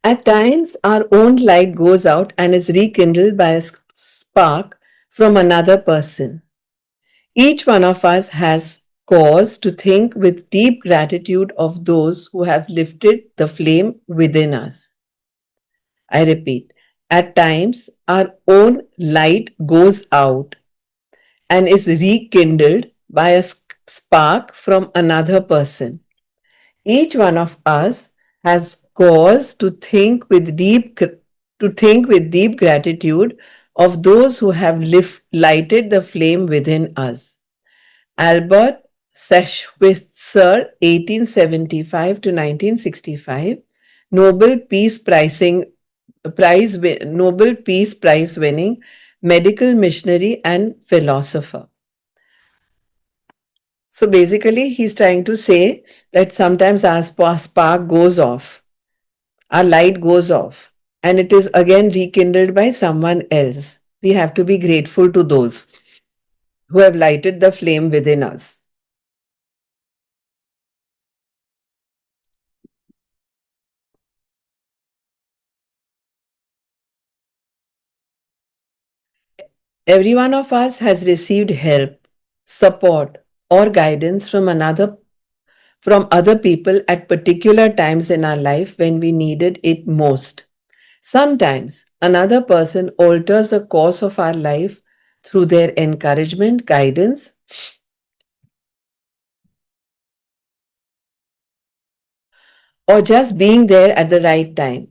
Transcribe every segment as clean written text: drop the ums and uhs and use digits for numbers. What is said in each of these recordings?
At times, our own light goes out and is rekindled by a spark from another person. Each one of us has cause to think with deep gratitude of those who have lifted the flame within us. I repeat, at times, our own light goes out and is rekindled by a spark from another person. Each one of us has cause to think with deep gratitude of those who have lighted the flame within us. Albert Schweitzer, 1875 to 1965, Nobel Peace Pricing Nobel Peace Prize winning medical missionary and philosopher. So basically, he's trying to say that sometimes our spark goes off, our light goes off, and it is again rekindled by someone else. We have to be grateful to those who have lighted the flame within us. Every one of us has received help, support, or guidance from other people at particular times in our life when we needed it most. Sometimes another person alters the course of our life through their encouragement, guidance, or just being there at the right time.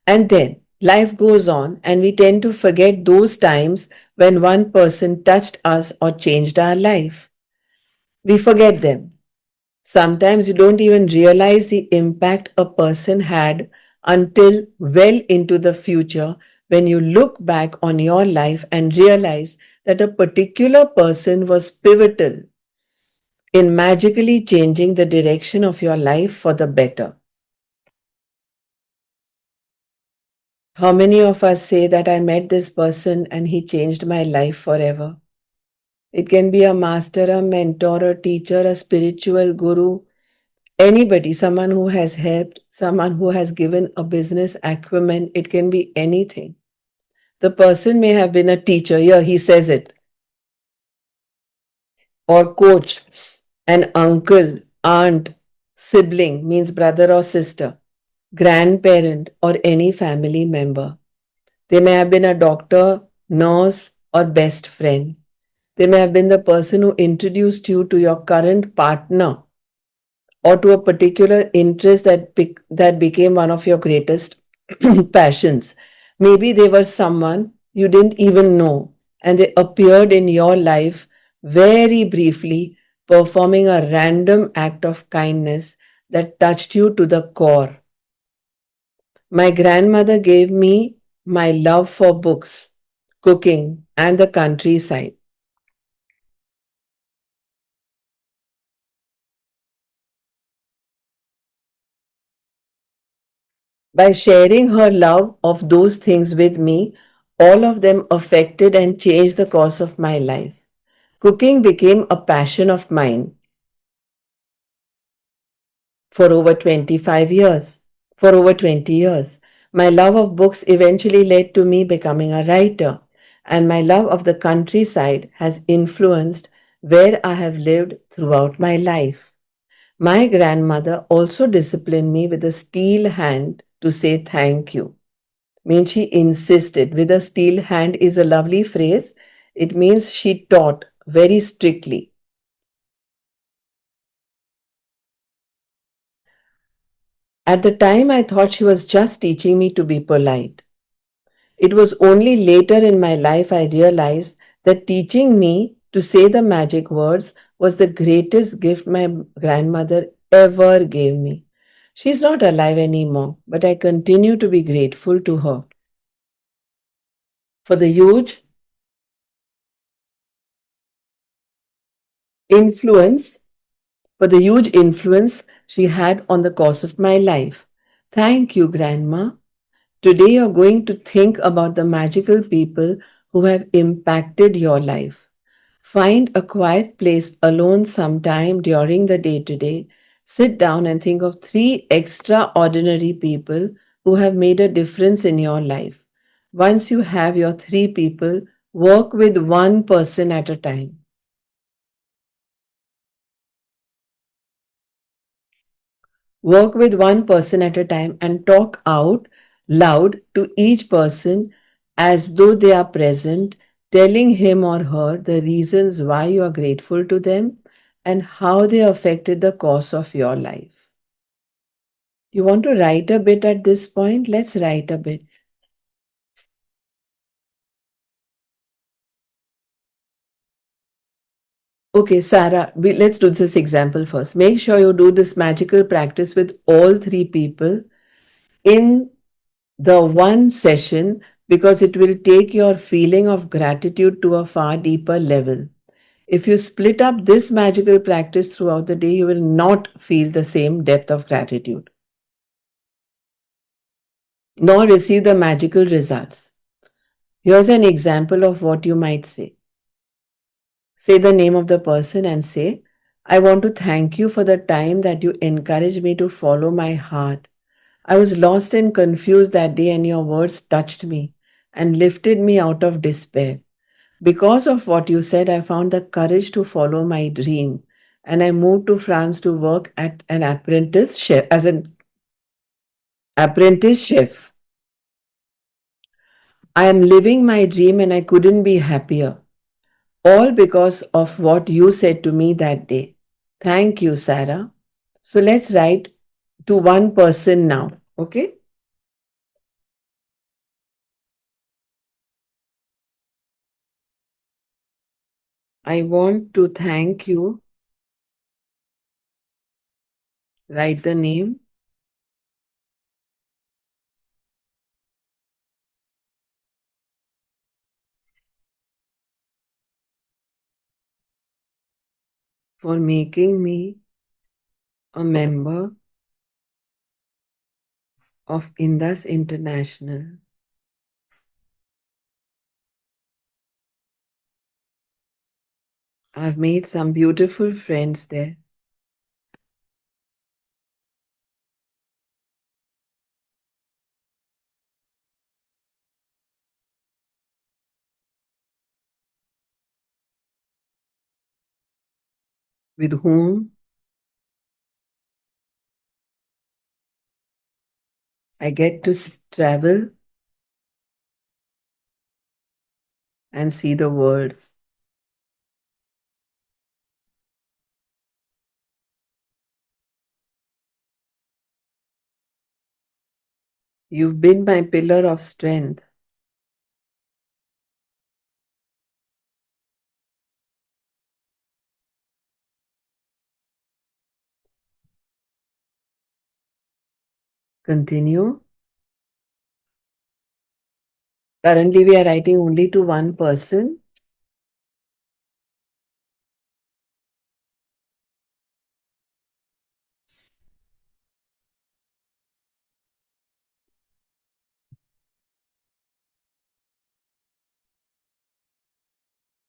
And then life goes on, and we tend to forget those times when one person touched us or changed our life. We forget them. Sometimes you don't even realize the impact a person had until well into the future when you look back on your life and realize that a particular person was pivotal in magically changing the direction of your life for the better. How many of us say that I met this person and he changed my life forever? It can be a master, a mentor, a teacher, a spiritual guru, anybody, someone who has helped, someone who has given a business acumen. It can be anything. The person may have been a teacher, here he says it, or coach, an uncle, aunt, sibling means brother or sister, grandparent, or any family member. They may have been a doctor, nurse, or best friend. They may have been the person who introduced you to your current partner or to a particular interest that became one of your greatest passions. Maybe they were someone you didn't even know and they appeared in your life very briefly, performing a random act of kindness that touched you to the core. My grandmother gave me my love for books, cooking, and the countryside. By sharing her love of those things with me, all of them affected and changed the course of my life. Cooking became a passion of mine for over 25 years. For over 20 years. My love of books eventually led to me becoming a writer, and my love of the countryside has influenced where I have lived throughout my life. My grandmother also disciplined me with a steel hand to say thank you. Means she insisted. With a steel hand is a lovely phrase. It means she taught very strictly. At the time, I thought she was just teaching me to be polite. It was only later in my life I realized that teaching me to say the magic words was the greatest gift my grandmother ever gave me. She's not alive anymore, but I continue to be grateful to her for the huge influence she had on the course of my life. Thank you, Grandma. Today you're going to think about the magical people who have impacted your life. Find a quiet place alone sometime during the day today. Sit down and think of three extraordinary people who have made a difference in your life. Once you have your three people, work with one person at a time. Work with one person at a time and talk out loud to each person as though they are present, telling him or her the reasons why you are grateful to them and how they affected the course of your life. You want to write a bit at this point? Let's write a bit. Okay, Sarah, let's do this example first. Make sure you do this magical practice with all three people in the one session because it will take your feeling of gratitude to a far deeper level. If you split up this magical practice throughout the day, you will not feel the same depth of gratitude, nor receive the magical results. Here's an example of what you might say. Say the name of the person and say, I want to thank you for the time that you encouraged me to follow my heart. I was lost and confused that day, and your words touched me and lifted me out of despair. Because of what you said, I found the courage to follow my dream, and I moved to France to work at an apprentice chef as an apprentice chef. I am living my dream and I couldn't be happier. All because of what you said to me that day. Thank you, Sarah. So let's write to one person now. Okay? I want to thank you. Write the name for making me a member of Indus International. I've made some beautiful friends there with whom I get to travel and see the world. You've been my pillar of strength. Continue. Currently, we are writing only to one person.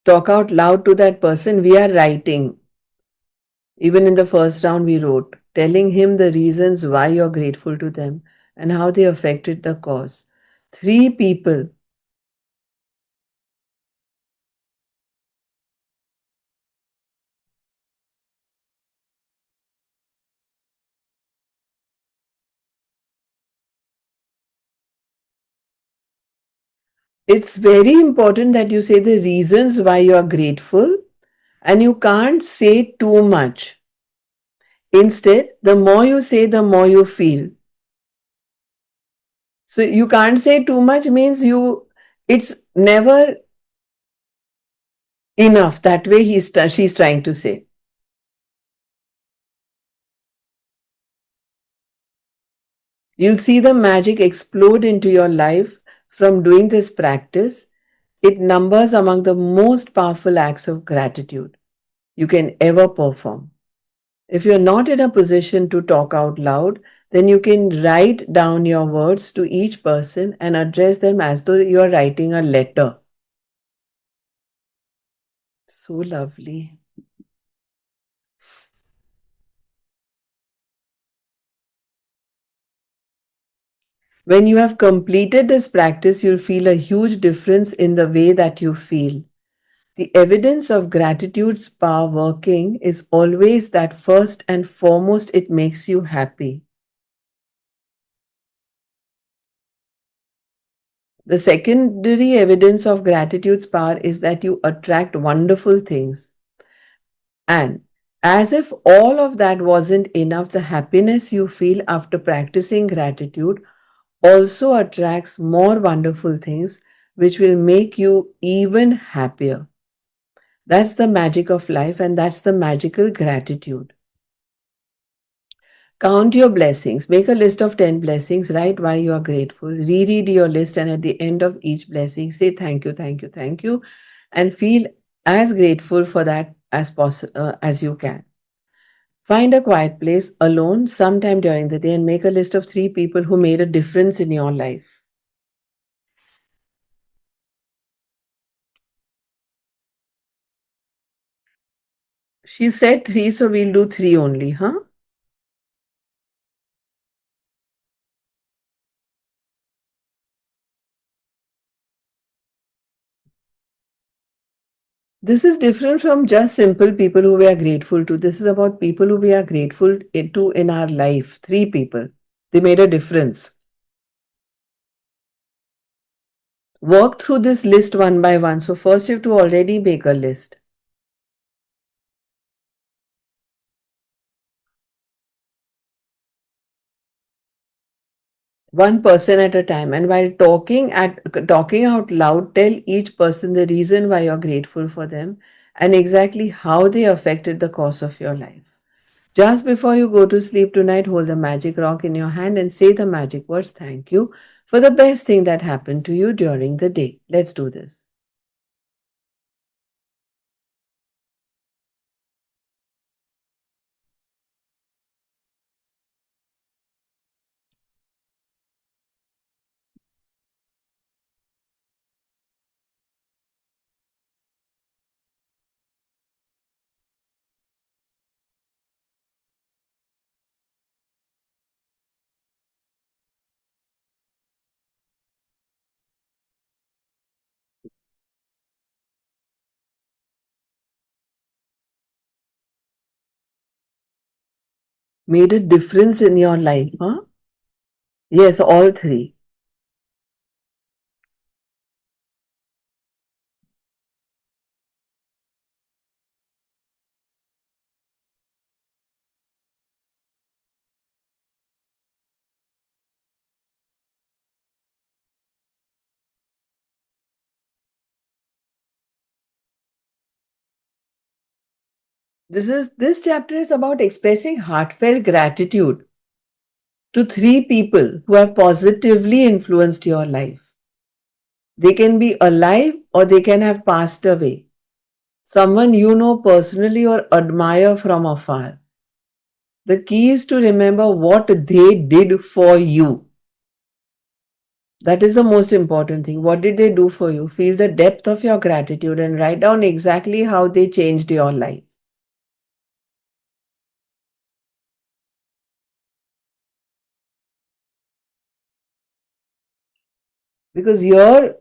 Talk out loud to that person. We are writing. Even in the first round, we wrote, telling him the reasons why you're grateful to them and how they affected the cause. Three people. It's very important that you say the reasons why you are grateful, and you can't say too much. Instead, the more you say, the more you feel. So you can't say too much means it's never enough. That way she's trying to say. You'll see the magic explode into your life from doing this practice. It numbers among the most powerful acts of gratitude you can ever perform. If you're not in a position to talk out loud, then you can write down your words to each person and address them as though you're writing a letter. So lovely. When you have completed this practice, you'll feel a huge difference in the way that you feel. The evidence of gratitude's power working is always that first and foremost, it makes you happy. The secondary evidence of gratitude's power is that you attract wonderful things. And as if all of that wasn't enough, the happiness you feel after practicing gratitude also attracts more wonderful things, which will make you even happier. That's the magic of life, and that's the magical gratitude. Count your blessings. Make a list of 10 blessings. Write why you are grateful. Reread your list, and at the end of each blessing, say thank you, thank you, thank you, and feel as grateful for that as you can. Find a quiet place alone sometime during the day and make a list of 3 people who made a difference in your life. She said 3, so we'll do 3 only, huh? This is different from just simple people who we are grateful to. This is about people who we are grateful to in our life. 3 people. They made a difference. Work through this list one by one. So, first, you have to already make a list. One person at a time. And while talking out loud, tell each person the reason why you're grateful for them and exactly how they affected the course of your life. Just before you go to sleep tonight, hold the magic rock in your hand and say the magic words thank you for the best thing that happened to you during the day. Let's do this. Made a difference in your life, huh? Yes, all 3. This chapter is about expressing heartfelt gratitude to 3 people who have positively influenced your life. They can be alive or they can have passed away. Someone you know personally or admire from afar. The key is to remember what they did for you. That is the most important thing. What did they do for you? Feel the depth of your gratitude and write down exactly how they changed your life. Because here,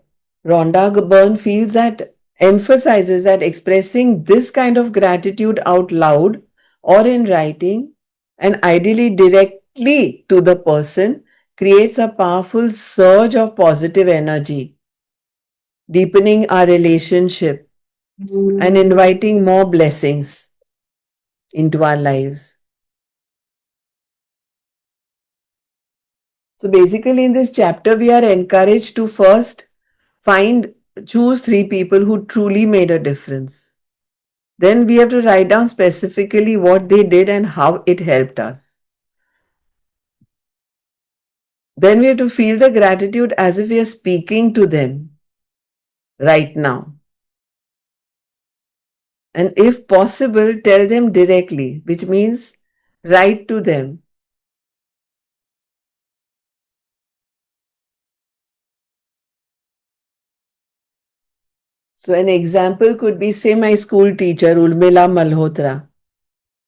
Rhonda Byrne feels that emphasizes that expressing this kind of gratitude out loud or in writing and ideally directly to the person creates a powerful surge of positive energy, deepening our relationship and inviting more blessings into our lives. So basically, in this chapter, we are encouraged to first choose 3 people who truly made a difference. Then we have to write down specifically what they did and how it helped us. Then we have to feel the gratitude as if we are speaking to them right now. And if possible, tell them directly, which means write to them. So, an example could be say, my school teacher, Urmila Malhotra.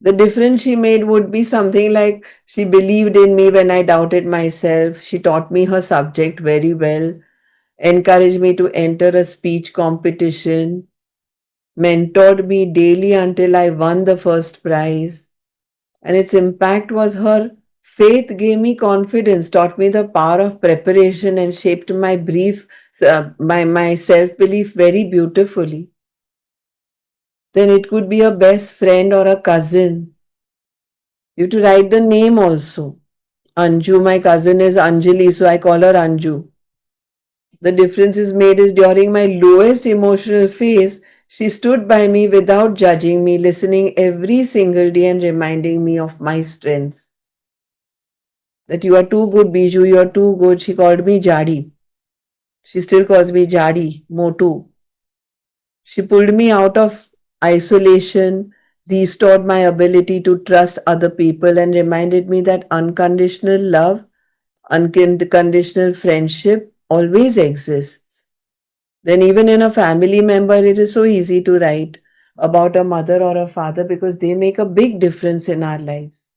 The difference she made would be something like she believed in me when I doubted myself. She taught me her subject very well, encouraged me to enter a speech competition, mentored me daily until I won the first prize. And its impact was her faith gave me confidence, taught me the power of preparation, and shaped my self belief very beautifully. Then it could be a best friend or a cousin. You have to write the name also. Anju, my cousin is Anjali, so I call her Anju. The difference is made is during my lowest emotional phase, she stood by me without judging me, listening every single day and reminding me of my strengths. That you are too good, Biju, you are too good. She called me Jadi. She still calls me Jadi, Motu. She pulled me out of isolation, restored my ability to trust other people, and reminded me that unconditional love, unconditional friendship always exists. Then, even in a family member, it is so easy to write about a mother or a father because they make a big difference in our lives.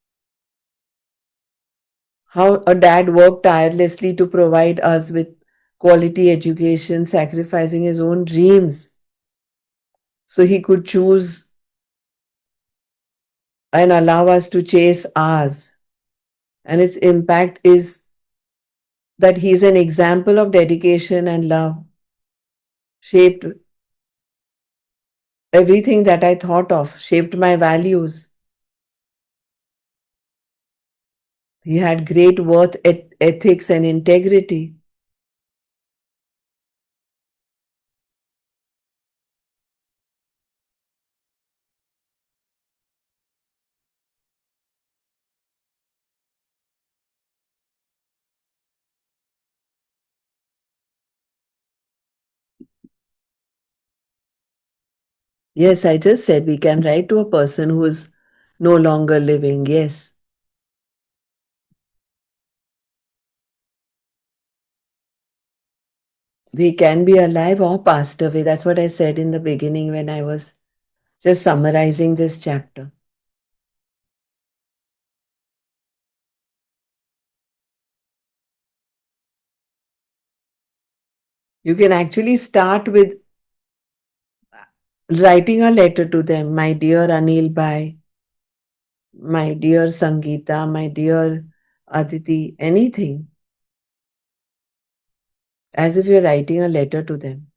How a dad worked tirelessly to provide us with quality education, sacrificing his own dreams so he could choose and allow us to chase ours. And its impact is that he's an example of dedication and love, shaped everything that I thought of, shaped my values. He had great worth, ethics, and integrity. Yes, I just said we can write to a person who is no longer living. Yes, they can be alive or passed away. That's what I said in the beginning when I was just summarizing this chapter. You can actually start with writing a letter to them. My dear Anil Bhai, my dear Sangeeta, my dear Aditi, anything, as if you're writing a letter to them.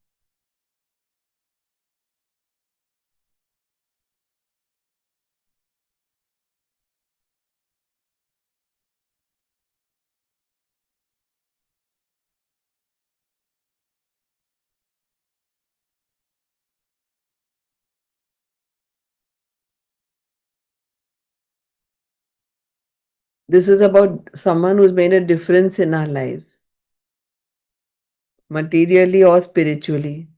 This is about someone who's made a difference in our lives, materially or spiritually.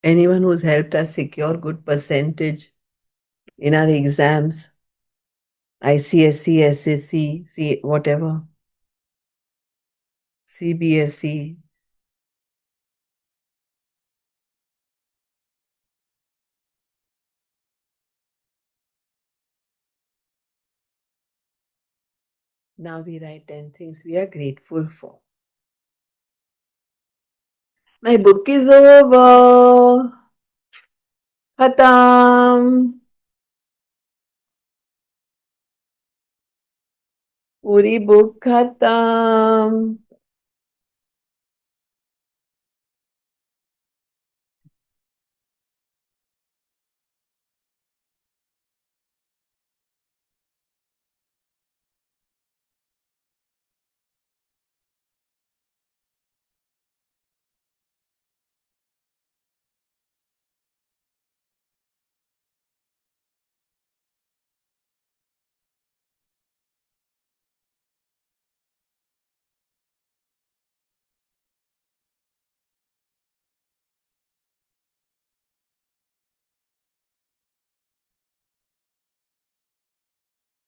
anyone who's helped us secure good percentage in our exams, ICSE, SSC, whatever, CBSE. Now we write 10 things we are grateful for. My book is over. Khatam. पूरी book खत्म.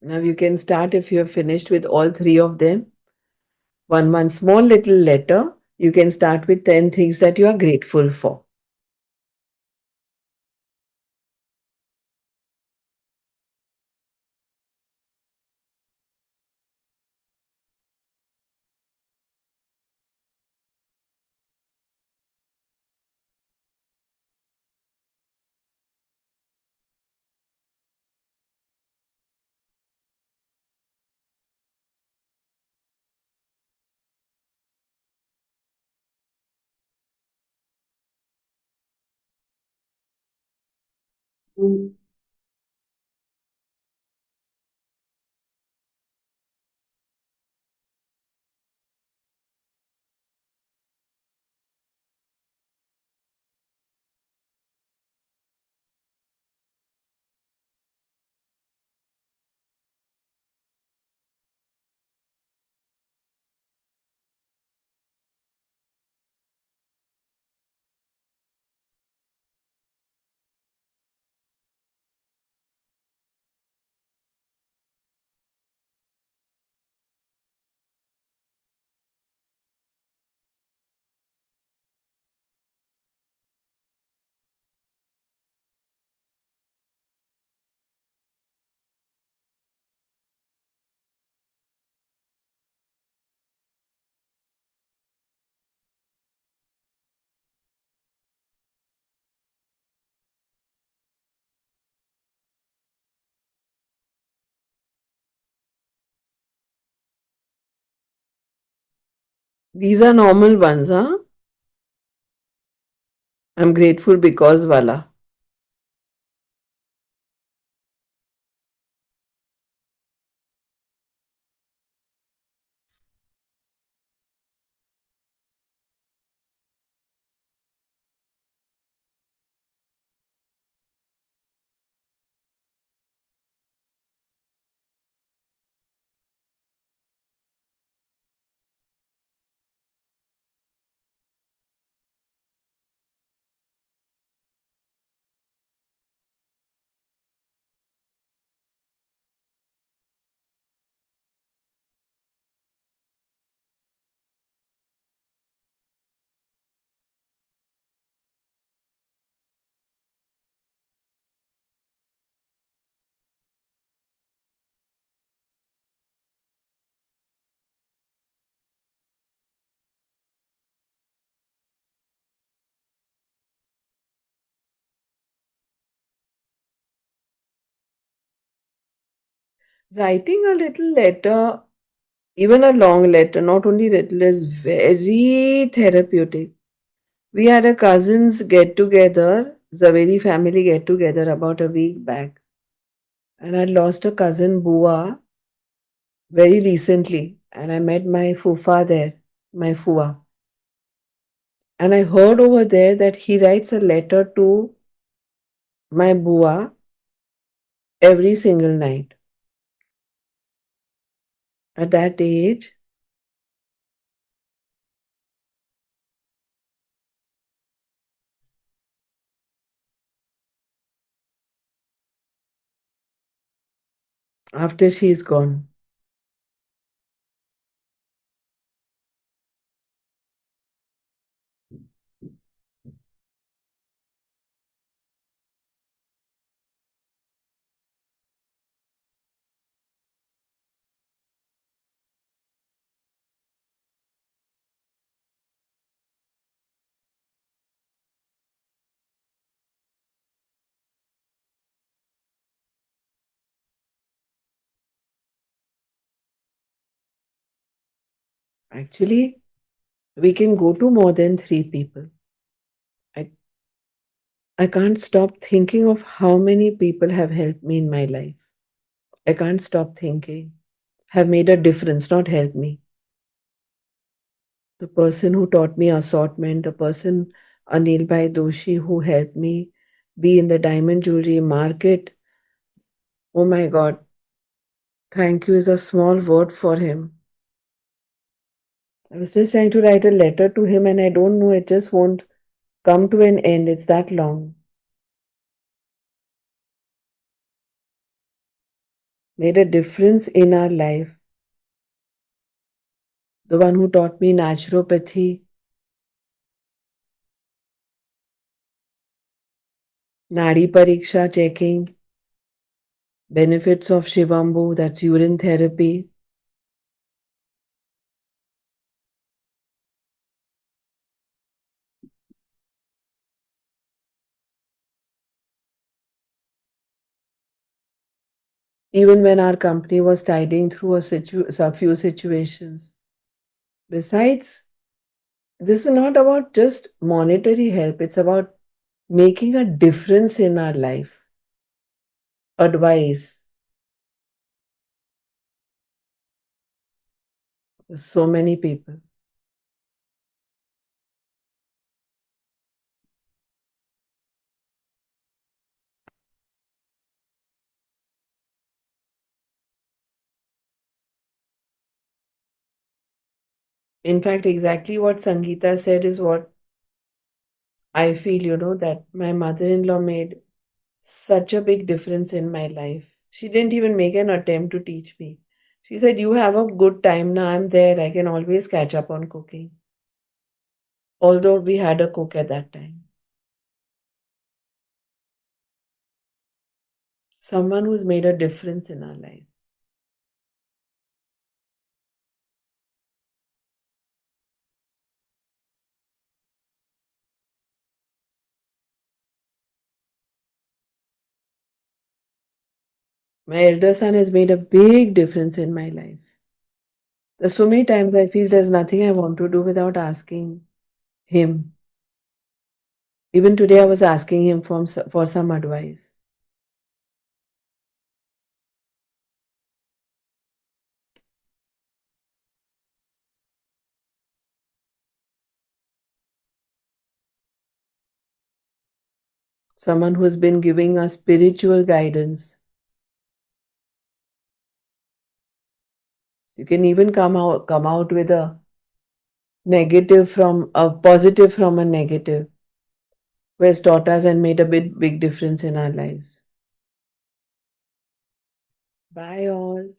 Now you can start if you have finished with all three of them. One small little letter. You can start with 10 things that you are grateful for. These are normal ones, huh? I'm grateful because wala. Writing a little letter, even a long letter, not only little, is very therapeutic. We had a cousins get together, Zaveri family get together about a week back. And I lost a cousin, Bua, very recently. And I met my fufa there, my fua. And I heard over there that he writes a letter to my Bua every single night. At that age, after she's gone. Actually, we can go to more than three people. I, I can't stop thinking of how many people have helped me in my life. I can't stop thinking, have made a difference, not helped me. The person who taught me assortment, the person Anil Bhai Doshi who helped me be in the diamond jewelry market. Oh my God, thank you is a small word for him. I was just trying to write a letter to him and I don't know, it just won't come to an end. It's that long. Made a difference in our life. The one who taught me naturopathy, Nadi Pariksha checking, benefits of Shivambu, that's urine therapy. Even when our company was tiding through a few situations. Besides, this is not about just monetary help, it's about making a difference in our life. Advice. So many people. In fact, exactly what Sangeeta said is what I feel, that my mother in law made such a big difference in my life. She didn't even make an attempt to teach me. She said, "You have a good time now. I'm there. I can always catch up on cooking." Although we had a cook at that time. Someone who's made a difference in our life. My elder son has made a big difference in my life. There's so many times I feel there's nothing I want to do without asking him. Even today, I was asking him for some advice. Someone who's been giving us spiritual guidance. You can even come out with a negative from a positive from a negative, who has taught us and made a big difference in our lives. Bye all.